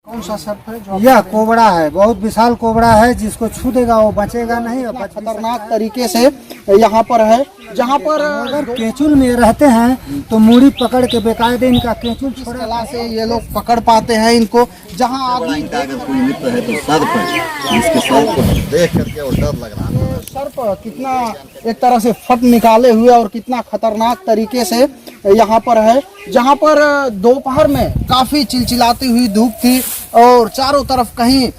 कौन सा सर्प है जो यह कोबरा है, बहुत विशाल कोबरा है, जिसको छू देगा वो बचेगा नहीं। और खतरनाक तरीके से यहाँ पर है, जहाँ पर अगर केचुल में रहते हैं तो मूड़ी पकड़ के बेकायदे इनका केचुल छोड़ा कला से ये लोग पकड़ पाते हैं इनको। जहाँ आदमी अगर कोई मित्र है तो सर्प है, इसके सर्प को देख करके और डर लग रहा है। सर्प कितना एक तरह से फट निकाले हुए और कितना खतरनाक तरीके से यहाँ पर है, जहाँ पर दोपहर में काफी चिलचिलाती हुई धूप थी और चारों तरफ कहीं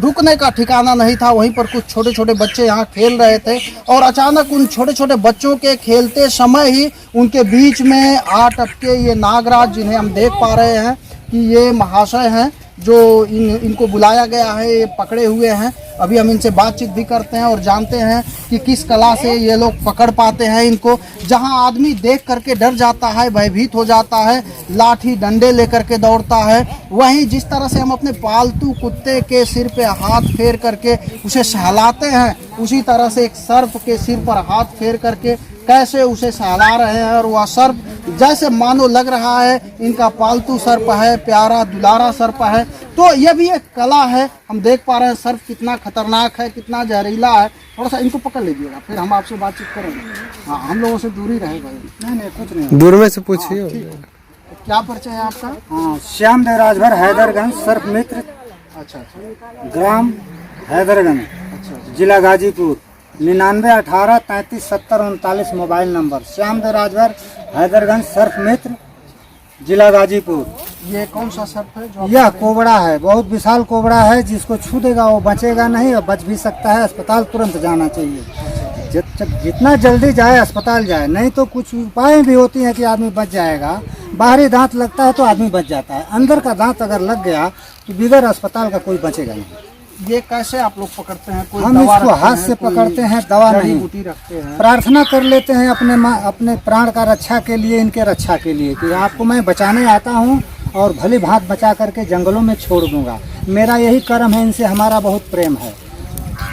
रुकने का ठिकाना नहीं था। वहीं पर कुछ छोटे छोटे बच्चे यहाँ खेल रहे थे और अचानक उन छोटे छोटे बच्चों के खेलते समय ही उनके बीच में आ टपके ये नागराज, जिन्हें हम देख पा रहे हैं कि ये महाशय हैं जो इनको बुलाया गया है, ये पकड़े हुए हैं। अभी हम इनसे बातचीत भी करते हैं और जानते हैं कि किस कला से ये लोग पकड़ पाते हैं इनको। जहां आदमी देख करके डर जाता है, भयभीत हो जाता है, लाठी डंडे लेकर के दौड़ता है, वहीं जिस तरह से हम अपने पालतू कुत्ते के सिर पे हाथ फेर करके उसे सहलाते हैं, उसी तरह से एक सर्प के सिर पर हाथ फेर करके कैसे उसे सहला रहे हैं। और वह सर्प जैसे मानो लग रहा है इनका पालतू सर्प है, प्यारा दुलारा सर्प है। तो यह भी एक कला है। हम देख पा रहे हैं सर्प कितना खतरनाक है, कितना जहरीला है। थोड़ा सा इनको पकड़ लीजिएगा, फिर हम आपसे बातचीत करेंगे। हाँ, हम लोगों से दूरी रहेगा। नहीं कुछ नहीं, दूर में से पूछिए। क्या परिचय है आपका? हाँ, श्याम देव राजभर, हैदरगंज, सर्प मित्र। अच्छा, ग्राम हैदरगंज, जिला गाजीपुर। 9918337039 mobile number. श्याम देव राजभर, हैदरगंज, सर्प मित्र, जिला गाजीपुर। ये कौन सा सर्प है जो यह कोबरा है, बहुत विशाल कोबरा है, जिसको छू देगा वो बचेगा नहीं और बच भी सकता है। अस्पताल तुरंत जाना चाहिए, जितना जल्दी जाए अस्पताल जाए, नहीं तो कुछ उपाय भी होती हैं कि आदमी बच जाएगा। बाहरी दांत लगता है तो आदमी बच जाता है, अंदर का दांत अगर लग गया तो बिगड़ अस्पताल का कोई बचेगा नहीं। ये कैसे आप लोग पकड़ते हैं? कोई हम दवा इसको रखते हाथ हैं, से कोई पकड़ते हैं, दवा नहीं, बूटी रखते हैं, प्रार्थना कर लेते हैं अपने प्राण का रक्षा के लिए, इनके रक्षा के लिए कि आपको मैं बचाने आता हूँ और भली भांत बचा करके जंगलों में छोड़ दूंगा। मेरा यही कर्म है, इनसे हमारा बहुत प्रेम है।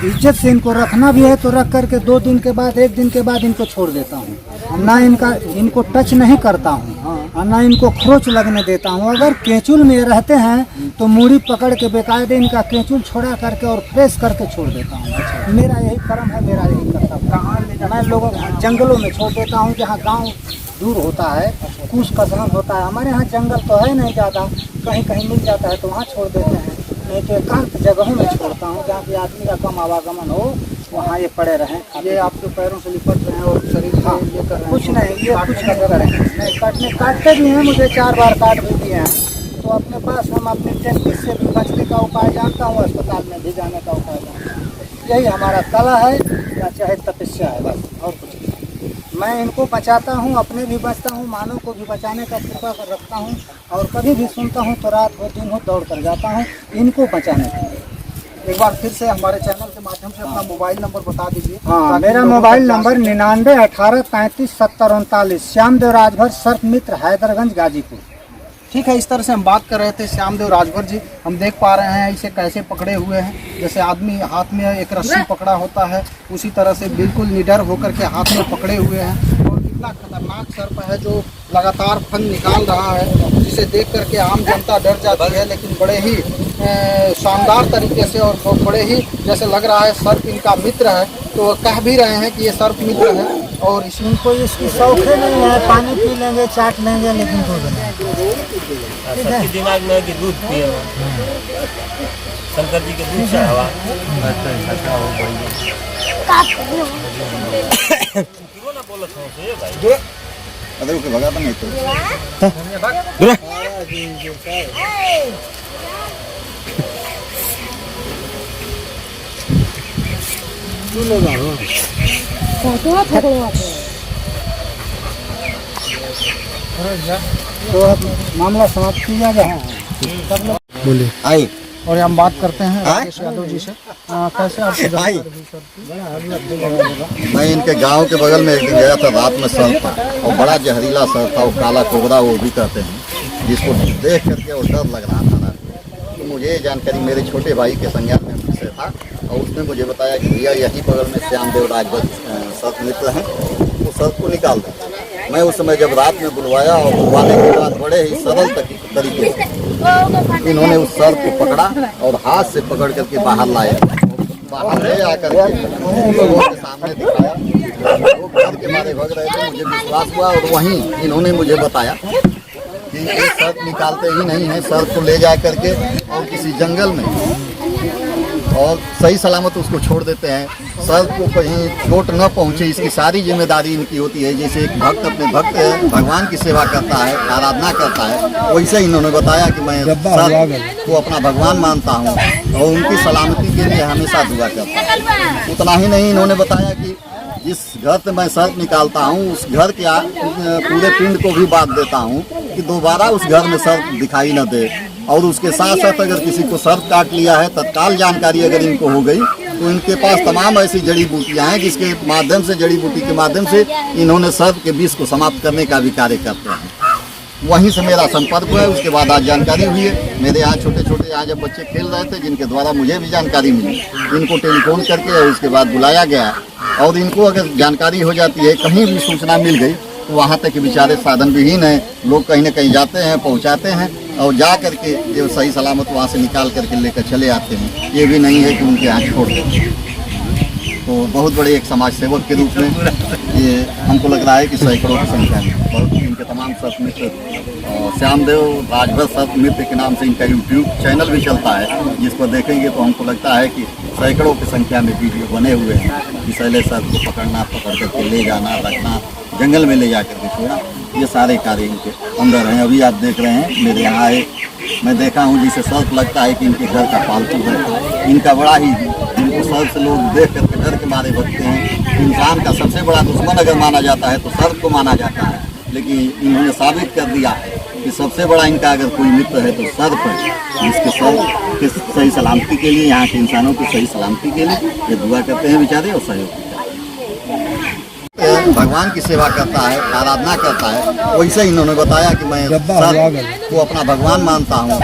इज्जत से इनको रखना भी है तो रख करके 2 दिन के बाद, 1 दिन के बाद इनको छोड़ देता हूँ। ना इनको टच नहीं करता हूँ और ना इनको खरोच लगने देता हूँ। अगर केचुल में रहते हैं तो मूड़ी पकड़ के बेकायदे इनका केचुल छोड़ा करके और फ्रेश करके छोड़ देता हूँ। मेरा यही कर्म है, मेरा यही कर्तव्य। कहाँ मैं लोगों जंगलों में छोड़ देता हूँ, जहाँ गाँव दूर होता है, कुछ कसरत होता है। हमारे यहाँ जंगल तो है नहीं ज़्यादा, कहीं कहीं मिल जाता है तो वहाँ छोड़ देते हैं। नहीं तो एकांत जगहों में छोड़ता हूँ जहाँ की आदमी का कम आवागमन हो, वहाँ ये पड़े रहें। ये आपके पैरों से लिपट रहे हैं और शरीर से ये कर रहे हैं। कुछ नहीं, ये कुछ नहीं करें। नहीं, काटते भी हैं, मुझे 4 बार काट भी दिए हैं। तो अपने पास हम अपने टेक्निक से भी बचने का उपाय जानता हूँ, अस्पताल में भी जाने का उपाय जानता हूँ। यही हमारा कला है या चाहे तपस्या है, बस और कुछ नहीं। मैं इनको बचाता हूँ, अपने भी बचता हूँ, मानव को भी बचाने का कृपा कर रखता हूँ। और कभी भी सुनता हूँ तो रात हो दिन हो दौड़ कर जाता हूँ इनको बचाने के लिए। एक बार फिर से हमारे चैनल के माध्यम से अपना मोबाइल नंबर बता दीजिए। हाँ, मेरा मोबाइल नंबर 9918337039। श्याम देव राजभर, सर्प मित्र, हैदरगंज, गाजीपुर। ठीक है, इस तरह से हम बात कर रहे थे श्यामदेव राजभर जी। हम देख पा रहे हैं इसे कैसे पकड़े हुए हैं, जैसे आदमी हाथ में एक रस्सी पकड़ा होता है उसी तरह से बिल्कुल निडर होकर के हाथ में पकड़े हुए हैं। और कितना खतरनाक सर्प है जो लगातार फन निकाल रहा है, जिसे देख करके आम जनता डर जाती है, लेकिन बड़े ही शानदार तरीके से और बड़े ही जैसे लग रहा है सर्प इनका मित्र है। तो कह भी रहे हैं कि ये सर्प मित्र है और इनको इसकी शौक़ नहीं है, पानी पी लेंगे, चाट लेंगे, लेकिन दूध नहीं। सबके दिमाग में कि दूध पिए, शंकर जी के दूध से हवा ना बोलो भाई। अरे ओके भगा तो नहीं तो तो अब मामला समाप्त किया जाए। बोलिए। आई और हम बात करते हैं राकेश यादव जी से। कैसे आप मैं इनके गांव के बगल में एक दिन गया था, रात में सर्प था और बड़ा जहरीला सर्प था, वो काला कोबरा वो भी कहते हैं, जिसको देख करके वो डर लग रहा था। तो मुझे ये जानकारी मेरे छोटे भाई के संज्ञान में से था और उसने मुझे बताया कि भैया यही बगल में श्यामदेव राजभर सर्प मित्र हैं, वो सर्प को निकाल दें। मैं उस समय जब रात में बुलवाया और बुलवाने के बाद बड़े ही सरल तरीके से इन्होंने उस सर्प को पकड़ा और हाथ से पकड़ करके बाहर लाया, बाहर ले आकर के लोगों के सामने दिखाया। वो घर के मारे भग रहे थे, मुझे विश्वास हुआ और वहीं इन्होंने मुझे बताया कि ये सर्प निकालते ही नहीं है, सर्प को ले जा करके और किसी जंगल में और सही सलामत उसको छोड़ देते हैं, सर्प को कहीं चोट न पहुंचे इसकी सारी जिम्मेदारी इनकी होती है। जैसे एक भक्त अपने भक्त भगवान की सेवा करता है, आराधना करता है, वैसे इन्होंने बताया कि मैं सर्प को अपना भगवान मानता हूं और उनकी सलामती के लिए हमेशा दुआ करता हूं। उतना ही नहीं, इन्होंने बताया कि जिस घर से मैं सर्प निकालता हूँ उस घर के पूरे पिंड को भी बांट देता हूँ कि दोबारा उस घर में सर्प दिखाई न दे। और उसके साथ साथ अगर किसी को सर्प काट लिया है, तत्काल जानकारी अगर इनको हो गई तो इनके पास तमाम ऐसी जड़ी बूटियाँ हैं जिसके माध्यम से, जड़ी बूटी के माध्यम से इन्होंने सर्प के विष को समाप्त करने का भी कार्य करते हैं। वहीं से मेरा संपर्क हुआ है, उसके बाद आज जानकारी हुई है। मेरे यहाँ छोटे छोटे यहाँ जब बच्चे खेल रहे थे, जिनके द्वारा मुझे भी जानकारी मिली, इनको टेलीफोन करके उसके बाद बुलाया गया और इनको अगर जानकारी हो जाती है, कहीं भी सूचना मिल गई तो वहाँ तक के बेचारे साधन विहीन हैं, लोग कहीं ना कहीं जाते हैं, पहुँचाते हैं और जा करके जो सही सलामत वहाँ से निकाल करके लेकर चले आते हैं। ये भी नहीं है कि उनके यहाँ छोड़ देते हैं। तो बहुत बड़े एक समाज सेवक के रूप में ये हमको लग रहा है कि सैकड़ों की संख्या में बहुत इनके तमाम सर्प मित्र, श्यामदेव राजभर सर्प मित्र के नाम से इनका यूट्यूब चैनल भी चलता है, जिस पर देखेंगे तो हमको लगता है कि सैकड़ों की संख्या में वीडियो बने हुए हैं। विषैले सर्प को पकड़ना, पकड़ करके ले जाना, रखना, जंगल में ले जा करके छोड़ना, ये सारे कार्य इनके अंदर हैं। अभी आप देख रहे हैं मेरे यहाँ आए, मैं देखा हूँ जिसे सर्प लगता है कि इनके घर का पालतू है। इनका बड़ा ही, इनको सर्प से लोग देख करके डर के मारे भगते हैं। इंसान का सबसे बड़ा दुश्मन अगर माना जाता है तो सर्प को माना जाता है, लेकिन इन्होंने साबित कर दिया है कि सबसे बड़ा इनका अगर कोई मित्र है तो सर्प है, जिसके सर्प के सही सलामती के लिए, यहाँ के इंसानों की सही सलामती के लिए ये दुआ करते हैं बेचारे और सहयोग भगवान की सेवा करता है, आराधना करता है। वैसे इन्होंने बताया कि मैं सर्प को अपना भगवान मानता हूँ